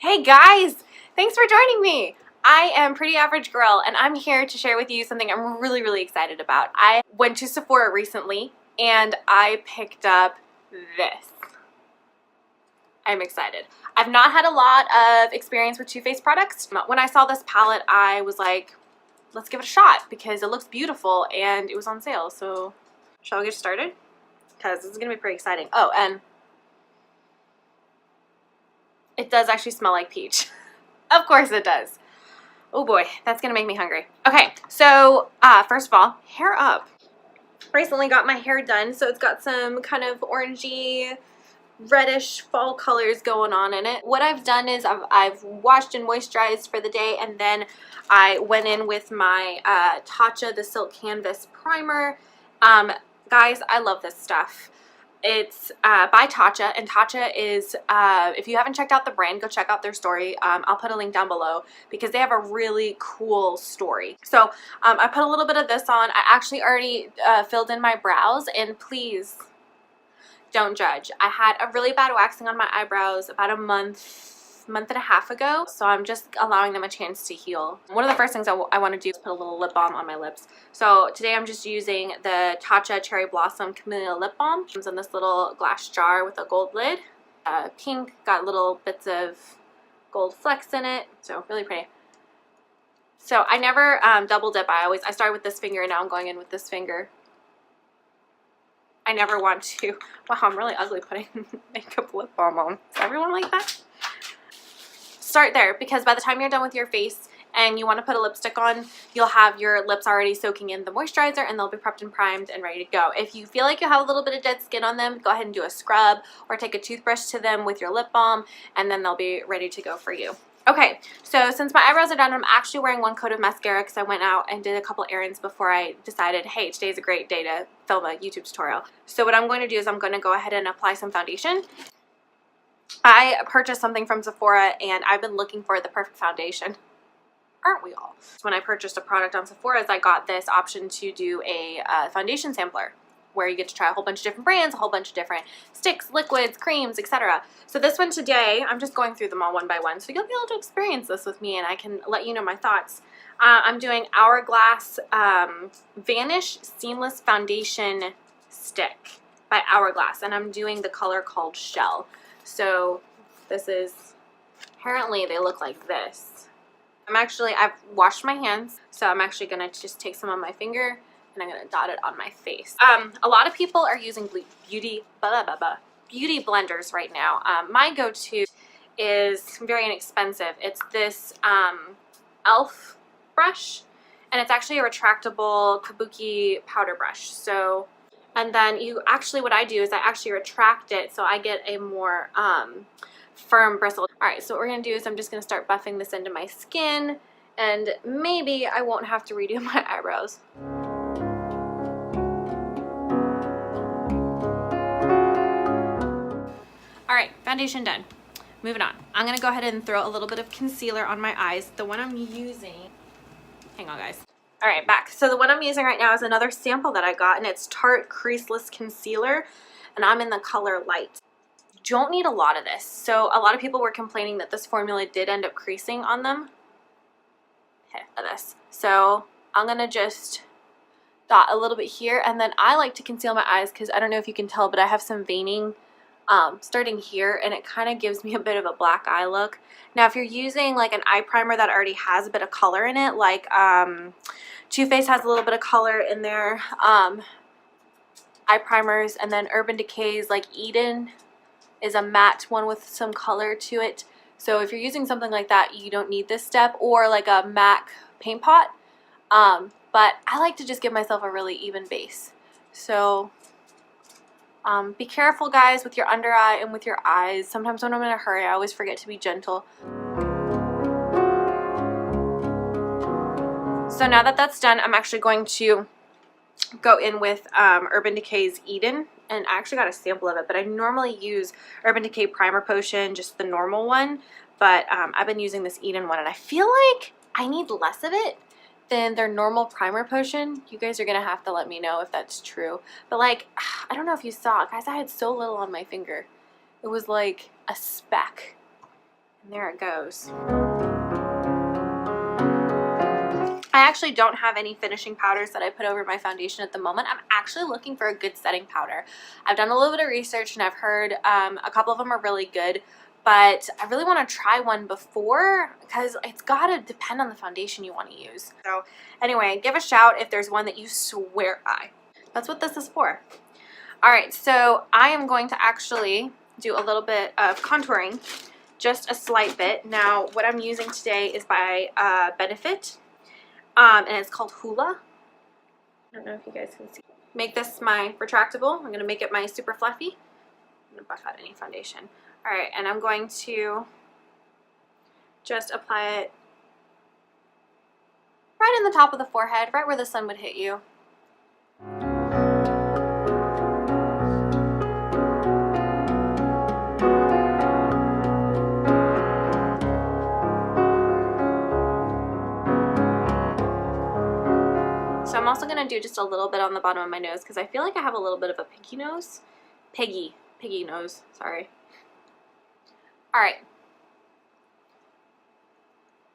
Hey guys, thanks for joining me. I am Pretty Average Girl and I'm here to share with you something I'm really excited about. I went to Sephora recently and I picked up this. I'm excited. I've not had a lot of experience with Too Faced products. When I saw this palette, I was like, let's give it a shot because it looks beautiful and it was on sale. So shall we get started? Because this is going to be pretty exciting. Oh, and it does actually smell like peach. Of course it does. Oh boy, that's gonna make me hungry. Okay, so first of all, hair up. Recently got my hair done, so it's got some kind of orangey, reddish fall colors going on in it. What I've done is I've washed and moisturized for the day, and then I went in with my Tatcha the Silk Canvas Primer. Guys, I love this stuff. It's by Tatcha, and Tatcha is, if you haven't checked out the brand, go check out their story. I'll put a link down below because they have a really cool story. So I put a little bit of this on. I actually already filled in my brows, and please don't judge. I had a really bad waxing on my eyebrows about a month and a half ago, so I'm just allowing them a chance to heal. One of the first things I want to do is put a little lip balm on my lips. So today I'm just using the Tatcha Cherry Blossom Camellia Lip Balm. It's in this little glass jar with a gold lid. Pink, got little bits of gold flecks in it, so really pretty. So I never double dip. I start with this finger and now I'm going in with this finger. I never want to. Wow, I'm really ugly putting makeup lip balm on. Is everyone like that? Start there, because by the time you're done with your face and you want to put a lipstick on, you'll have your lips already soaking in the moisturizer and they'll be prepped and primed and ready to go. If you feel like you have a little bit of dead skin on them, go ahead and do a scrub or take a toothbrush to them with your lip balm, and then they'll be ready to go for you. Okay, so since my eyebrows are done, I'm actually wearing one coat of mascara because I went out and did a couple errands before I decided, hey, today's a great day to film a YouTube tutorial. So what I'm going to do is I'm going to go ahead and apply some foundation. I purchased something from Sephora and I've been looking for the perfect foundation. Aren't we all? When I purchased a product on Sephora, I got this option to do a foundation sampler where you get to try a whole bunch of different brands, a whole bunch of different sticks, liquids, creams, etc. So this one today, I'm just going through them all one by one, so you'll be able to experience this with me and I can let you know my thoughts. I'm doing Hourglass Vanish Seamless Foundation Stick by Hourglass, and I'm doing the color called Shell. So this is, apparently they look like this. I've washed my hands, so I'm actually gonna just take some on my finger and I'm gonna dot it on my face. A lot of people are using beauty blenders right now. My go-to is very inexpensive. It's this e.l.f. brush, and it's actually a retractable kabuki powder brush. So, and then what I do is I actually retract it so I get a more firm bristle. Alright, so what we're going to do is I'm just going to start buffing this into my skin, and maybe I won't have to redo my eyebrows. Alright, foundation done. Moving on. I'm going to go ahead and throw a little bit of concealer on my eyes. The one I'm using, hang on guys. Alright, back. So the one I'm using right now is another sample that I got, and it's Tarte Creaseless Concealer, and I'm in the color Light. You don't need a lot of this. So a lot of people were complaining that this formula did end up creasing on them. Okay, look at this. So I'm going to just dot a little bit here, and then I like to conceal my eyes because I don't know if you can tell, but I have some veining starting here, and it kind of gives me a bit of a black eye look. Now if you're using like an eye primer that already has a bit of color in it, like Too Faced has a little bit of color in their eye primers, and then Urban Decay's like Eden is a matte one with some color to it. So if you're using something like that, you don't need this step, or like a MAC paint pot. But I like to just give myself a really even base. So be careful guys with your under eye and with your eyes. Sometimes when I'm in a hurry, I always forget to be gentle. So now that that's done, I'm actually going to go in with Urban Decay's Eden, and I actually got a sample of it, but I normally use Urban Decay Primer Potion, just the normal one, but I've been using this Eden one, and I feel like I need less of it than their normal primer potion. You guys are gonna have to let me know if that's true, but like, I don't know if you saw, guys, I had so little on my finger. It was like a speck, And there it goes. I actually don't have any finishing powders that I put over my foundation at the moment. I'm actually looking for a good setting powder. I've done a little bit of research and I've heard a couple of them are really good, but I really want to try one before because it's got to depend on the foundation you want to use. So anyway, give a shout if there's one that you swear by. That's what this is for. All right, so I am going to actually do a little bit of contouring, just a slight bit. Now, what I'm using today is by Benefit. And it's called Hoola. I don't know if you guys can see. Make this my retractable. I'm going to make it my super fluffy. I'm going to buff out any foundation. Alright, and I'm going to just apply it right in the top of the forehead, right where the sun would hit you. So I'm also going to do just a little bit on the bottom of my nose because I feel like I have a little bit of a piggy nose. Piggy nose, sorry. Alright.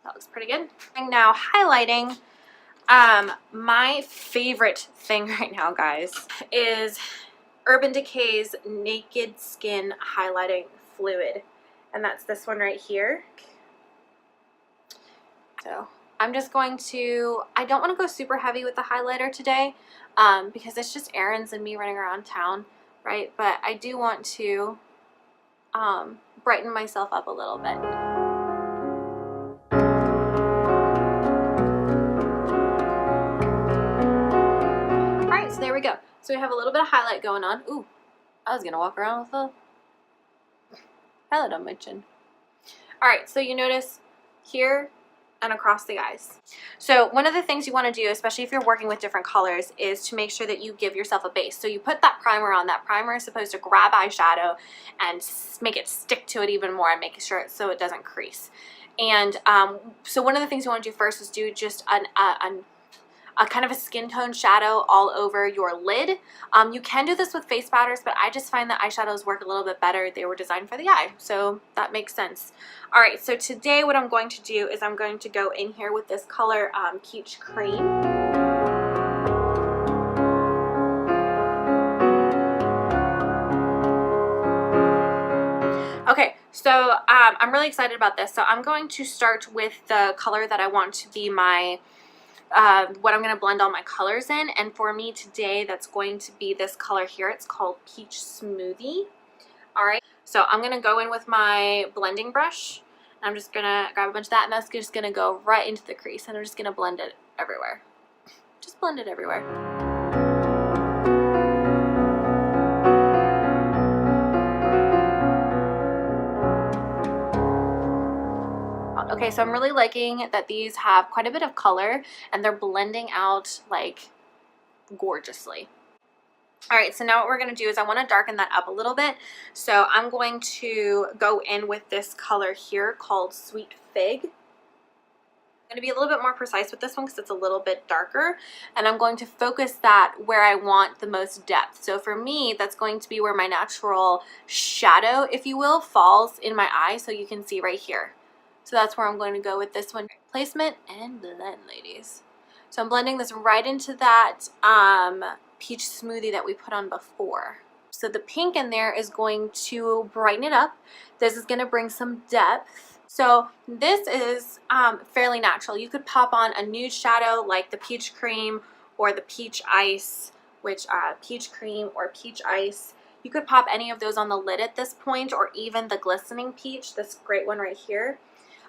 That looks pretty good. And now highlighting. My favorite thing right now, guys, is Urban Decay's Naked Skin Highlighting Fluid. And that's this one right here. So I'm just going to, I don't want to go super heavy with the highlighter today because it's just errands and me running around town, right? But I do want to brighten myself up a little bit. All right, so there we go. So we have a little bit of highlight going on. Ooh, I was going to walk around with a highlight on my chin. All right, so you notice here and across the eyes. So one of the things you want to do, especially if you're working with different colors, is to make sure that you give yourself a base. So you put that primer on. That primer is supposed to grab eyeshadow and make it stick to it even more and make sure so it doesn't crease. And so one of the things you want to do first is do just a kind of a skin tone shadow all over your lid. You can do this with face powders, but I just find that eyeshadows work a little bit better. They were designed for the eye, so that makes sense. All right, so today what I'm going to do is I'm going to go in here with this color Peach Cream. Okay, so I'm really excited about this. So I'm going to start with the color that I want to be my what I'm going to blend all my colors in, and for me today that's going to be this color here. It's called Peach Smoothie. Alright, so I'm going to go in with my blending brush, and I'm just going to grab a bunch of that, and that's just going to go right into the crease, and I'm just going to blend it everywhere. Just blend it everywhere. Okay, so I'm really liking that these have quite a bit of color and they're blending out like gorgeously. All right, so now what we're going to do is I want to darken that up a little bit. So I'm going to go in with this color here called Sweet Fig. I'm going to be a little bit more precise with this one because it's a little bit darker, and I'm going to focus that where I want the most depth. So for me, that's going to be where my natural shadow, if you will, falls in my eye, so you can see right here. So that's where I'm going to go with this one. Placement and blend, ladies. So I'm blending this right into that peach smoothie that we put on before. So the pink in there is going to brighten it up. This is going to bring some depth. So this is fairly natural. You could pop on a nude shadow like the peach cream or the peach ice, which peach cream or peach ice. You could pop any of those on the lid at this point, or even the glistening peach, this great one right here.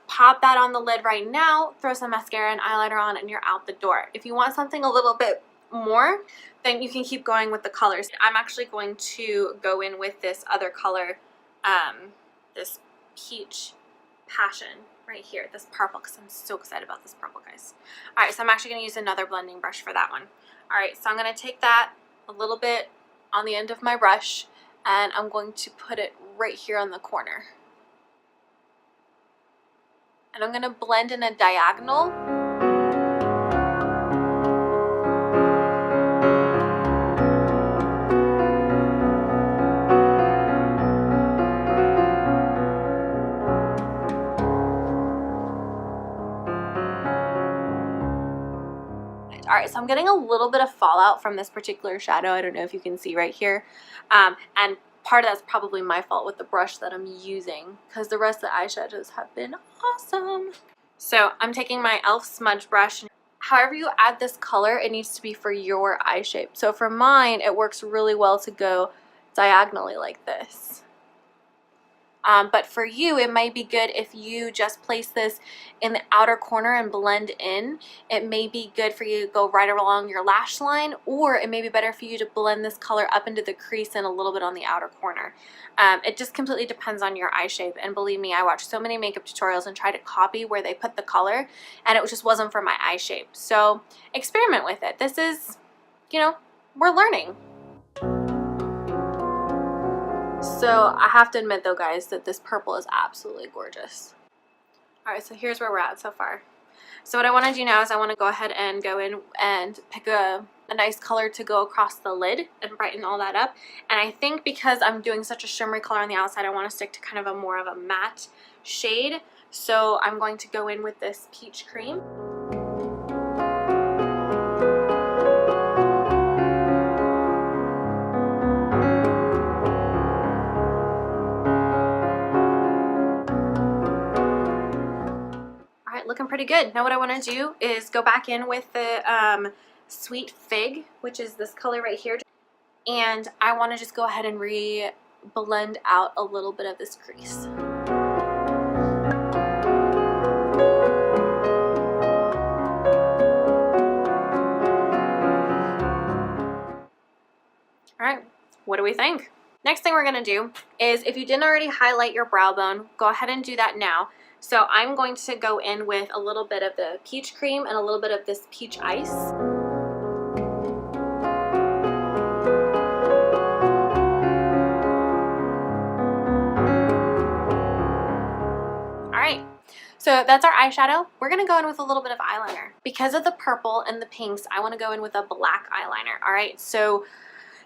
Pop that on the lid right now, throw some mascara and eyeliner on, and you're out the door. If you want something a little bit more, then you can keep going with the colors. I'm actually going to go in with this other color, this Peach Passion right here, this purple, because I'm so excited about this purple, guys. All right, so I'm actually going to use another blending brush for that one. All right, so I'm going to take that a little bit on the end of my brush, and I'm going to put it right here on the corner. And I'm going to blend in a diagonal. Perfect. All right, so I'm getting a little bit of fallout from this particular shadow. I don't know if you can see right here. And part of that's probably my fault with the brush that I'm using, because the rest of the eyeshadows have been awesome. So I'm taking my e.l.f. smudge brush. However you add this color, it needs to be for your eye shape. So for mine, it works really well to go diagonally like this. But for you, it might be good if you just place this in the outer corner and blend in. It may be good for you to go right along your lash line, or it may be better for you to blend this color up into the crease and a little bit on the outer corner. It just completely depends on your eye shape. And believe me, I watched so many makeup tutorials and tried to copy where they put the color, and it just wasn't for my eye shape. So experiment with it. This is, you know, we're learning. So I have to admit though, guys, that this purple is absolutely gorgeous. All right, so here's where we're at so far. So what I want to do now is I want to go ahead and go in and pick a nice color to go across the lid and brighten all that up. And I think because I'm doing such a shimmery color on the outside, I want to stick to kind of a more of a matte shade. So I'm going to go in with this peach cream. Looking pretty good. Now what I want to do is go back in with the Sweet Fig, which is this color right here, and I want to just go ahead and blend out a little bit of this crease. Alright, what do we think? Next thing we're going to do is, if you didn't already highlight your brow bone, go ahead and do that now. So I'm going to go in with a little bit of the peach cream and a little bit of this peach ice. Alright, so that's our eyeshadow. We're going to go in with a little bit of eyeliner. Because of the purple and the pinks, I want to go in with a black eyeliner. Alright, so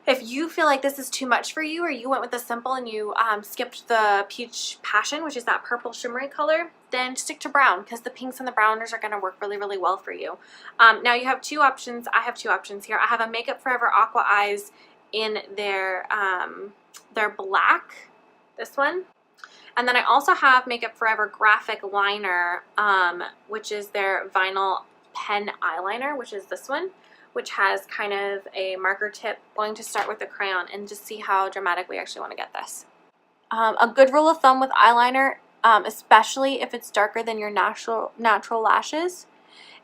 if you feel like this is too much for you, or you went with the simple and you skipped the Peach Passion, which is that purple shimmery color, then stick to brown, because the pinks and the browners are going to work really, really well for you. Now you have two options. I have two options here. I have a Makeup Forever Aqua Eyes in their black, this one. And then I also have Makeup Forever Graphic Liner, which is their Vinyl Pen Eyeliner, which is this one, which has kind of a marker tip. I'm going to start with the crayon and just see how dramatic we actually want to get this. A good rule of thumb with eyeliner, especially if it's darker than your natural lashes,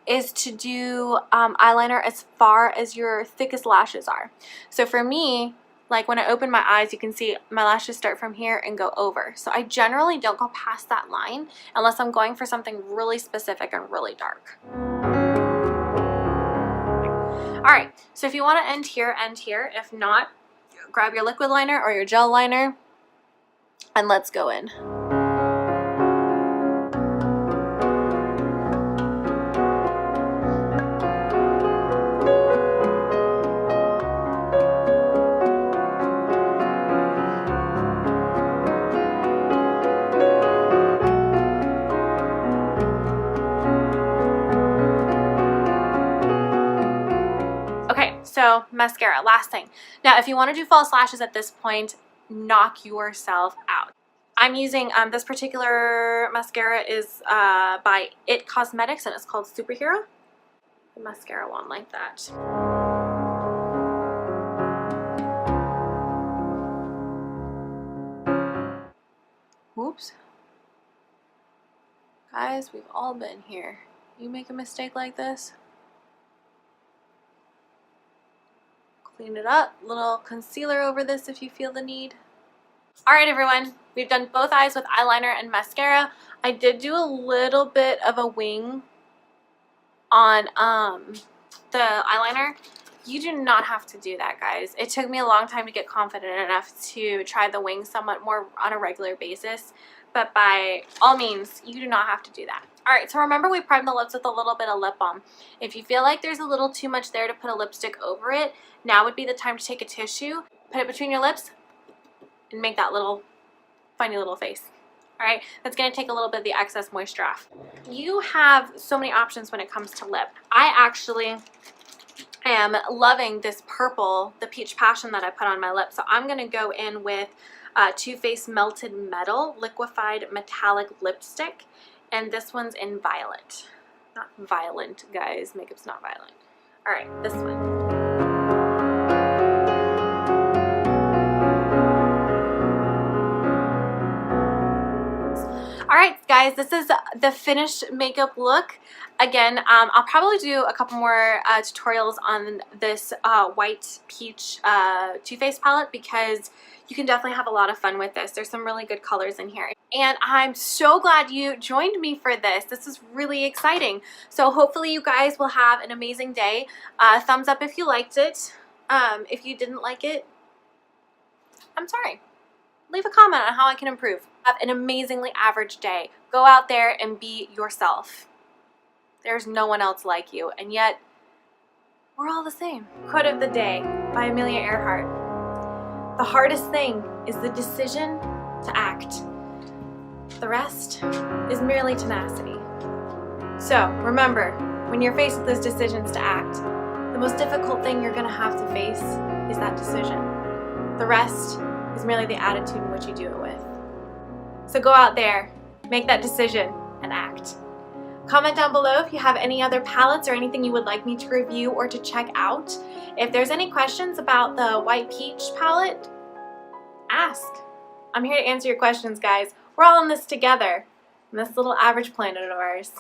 is to do eyeliner as far as your thickest lashes are. So for me, like when I open my eyes, you can see my lashes start from here and go over. So I generally don't go past that line unless I'm going for something really specific and really dark. Alright, so if you want to end here, end here. If not, grab your liquid liner or your gel liner and let's go in. So mascara, last thing. Now if you want to do false lashes at this point, knock yourself out. I'm using this particular mascara is by IT Cosmetics and it's called Superhero. The mascara one like that. Oops. Guys, we've all been here. You make a mistake like this, clean it up, little concealer over this if you feel the need. Alright everyone, we've done both eyes with eyeliner and mascara. I did do a little bit of a wing on the eyeliner. You do not have to do that, guys. It took me a long time to get confident enough to try the wing somewhat more on a regular basis, but by all means, you do not have to do that. Alright, so remember we primed the lips with a little bit of lip balm. If you feel like there's a little too much there to put a lipstick over it, now would be the time to take a tissue, put it between your lips, and make that little funny little face. Alright, that's going to take a little bit of the excess moisture off. You have so many options when it comes to lip. I actually I am loving this purple, the Peach Passion that I put on my lips. So I'm going to go in with Too Faced Melted Metal Liquefied Metallic Lipstick. And this one's in Violet. Not violent, guys. Makeup's not violent. All right, this one. Alright guys, this is the finished makeup look. Again, I'll probably do a couple more tutorials on this white peach Too Faced palette because you can definitely have a lot of fun with this. There's some really good colors in here. And I'm so glad you joined me for this. This is really exciting. So hopefully you guys will have an amazing day. Thumbs up if you liked it. If you didn't like it, I'm sorry. Leave a comment on how I can improve. Have an amazingly average day. Go out there and be yourself. There's no one else like you, and yet we're all the same. Quote of the day by Amelia Earhart. The hardest thing is the decision to act. The rest is merely tenacity. So remember, when you're faced with those decisions to act, the most difficult thing you're going to have to face is that decision. The rest is merely the attitude in which you do it with. So go out there, make that decision, and act. Comment down below if you have any other palettes or anything you would like me to review or to check out. If there's any questions about the White Peach palette, ask. I'm here to answer your questions, guys. We're all in this together, in this little average planet of ours.